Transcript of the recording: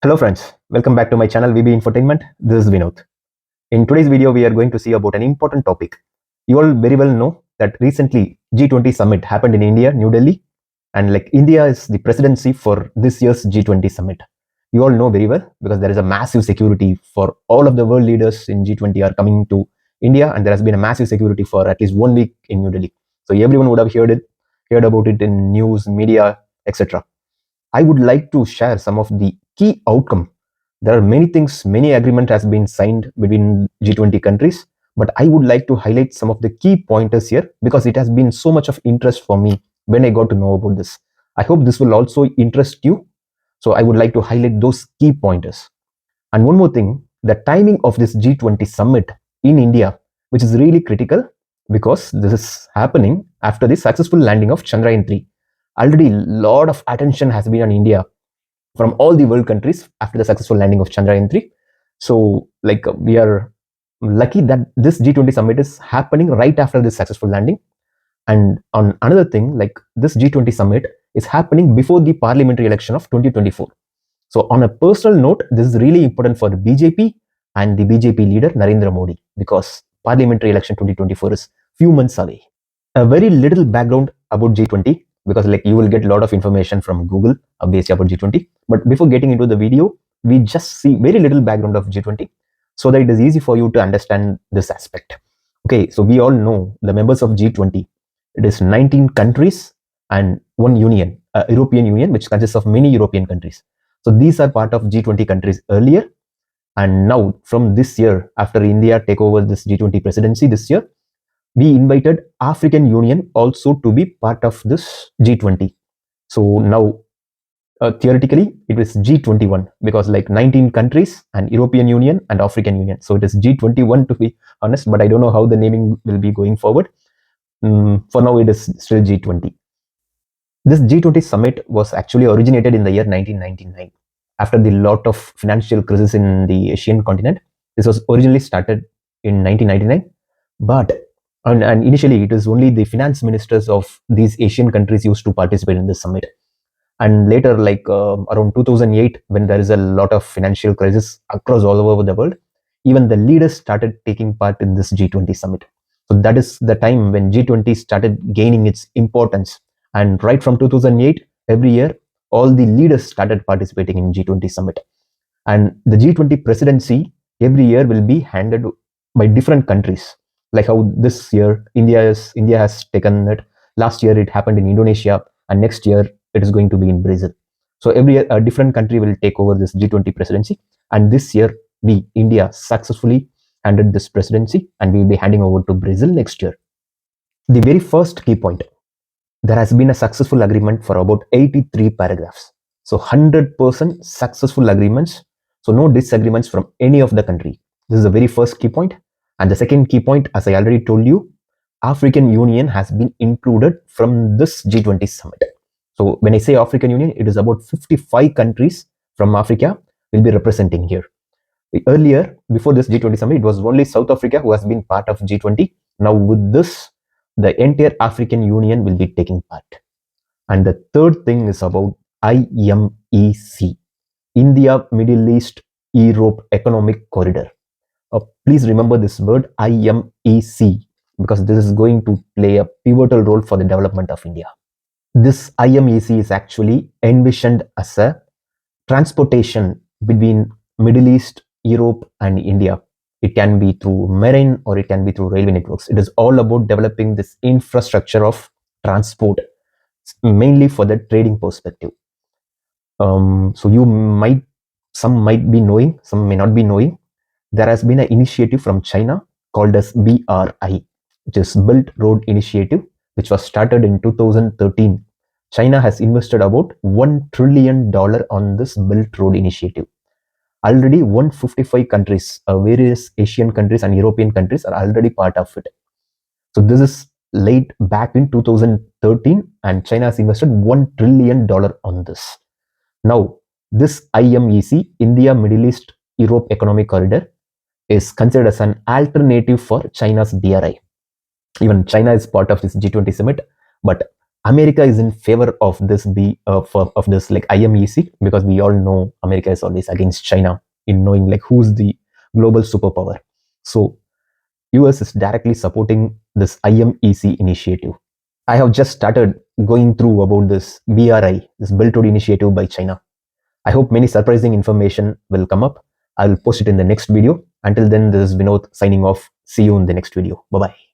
Hello friends, welcome back to my channel VB Infotainment. This is Vinod. In today's video, we are going to see about an important topic. You all very well know that recently G20 Summit happened in India, New Delhi, and India is the presidency for this year's G20 Summit. You all know very well because there is a massive security for all of the world leaders in G20 are coming to India, and there has been a massive security for at least 1 week in New Delhi. So everyone would have heard about it in news, media, etc. I would like to share some of the key outcome. There are many things, many agreement has been signed between G20 countries, but I would like to highlight some of the key pointers here because it has been so much of interest for me when I got to know about this. I hope this will also interest you. So I would like to highlight those key pointers. And one more thing, the timing of this G20 summit in India, which is really critical because this is happening after the successful landing of Chandrayaan 3. Already a lot of attention has been on India from all the world countries after the successful landing of Chandrayaan 3. So we are lucky that this G20 summit is happening right after this successful landing. And on another thing, this G20 summit is happening before the parliamentary election of 2024. So on a personal note, this is really important for the BJP and the BJP leader Narendra Modi because parliamentary election 2024 is few months away. A very little background about G20 because you will get a lot of information from Google based about G20. But before getting into the video, we just see very little background of G20 so that it is easy for you to understand this aspect. Okay, so we all know the members of G20. It is 19 countries and one union, European Union, which consists of many European countries. So these are part of G20 countries earlier. And now from this year, after India take over this G20 presidency this year, we invited African Union also to be part of this G20. So now theoretically it is G21 because 19 countries and European Union and African Union. So it is G21 to be honest, but I don't know how the naming will be going forward. For now, it is still G20. This G20 summit was actually originated in the year 1999 after the lot of financial crisis in the Asian continent. This was originally started in 1999, but and initially it was only the finance ministers of these Asian countries used to participate in this summit. And later, around 2008, when there is a lot of financial crisis across all over the world, even the leaders started taking part in this G20 summit. So that is the time when G20 started gaining its importance. And right from 2008, every year, all the leaders started participating in G20 summit. And the G20 presidency every year will be handed by different countries. Like how this year India has taken it. Last year it happened in Indonesia, and next year it is going to be in Brazil. So every year a different country will take over this G20 presidency. And this year India successfully handed this presidency, and we will be handing over to Brazil next year. The very first key point, there has been a successful agreement for about 83 paragraphs. So 100% successful agreements. So no disagreements from any of the country. This is the very first key point. And the second key point, as I already told you, African Union has been included from this G20 summit. So when I say African Union, it is about 55 countries from Africa will be representing here. Earlier, before this G20 summit, it was only South Africa who has been part of G20. Now with this, the entire African Union will be taking part. And the third thing is about IMEC, India, Middle East, Europe Economic Corridor. Please remember this word IMEC because this is going to play a pivotal role for the development of India. This IMEC is actually envisioned as a transportation between Middle East, Europe and India. It can be through marine or it can be through railway networks. It is all about developing this infrastructure of transport, mainly for the trading perspective. So some might be knowing, some may not be knowing, there has been an initiative from China called as BRI, which is Belt Road Initiative, which was started in 2013. China has invested about $1 trillion on this Belt Road Initiative. Already 155 countries, various Asian countries and European countries are already part of it. So this is laid back in 2013 and China has invested $1 trillion on this. Now, this IMEC, India, Middle East, Europe Economic Corridor, is considered as an alternative for China's BRI. Even China is part of this G20 summit, but America is in favor of this of this like IMEC, because we all know America is always against China in knowing like who's the global superpower. So US is directly supporting this IMEC initiative. I have just started going through about this BRI, this Belt Road Initiative by China. I hope many surprising information will come up. I will post it in the next video. Until then, this is Vinod signing off. See you in the next video. Bye bye.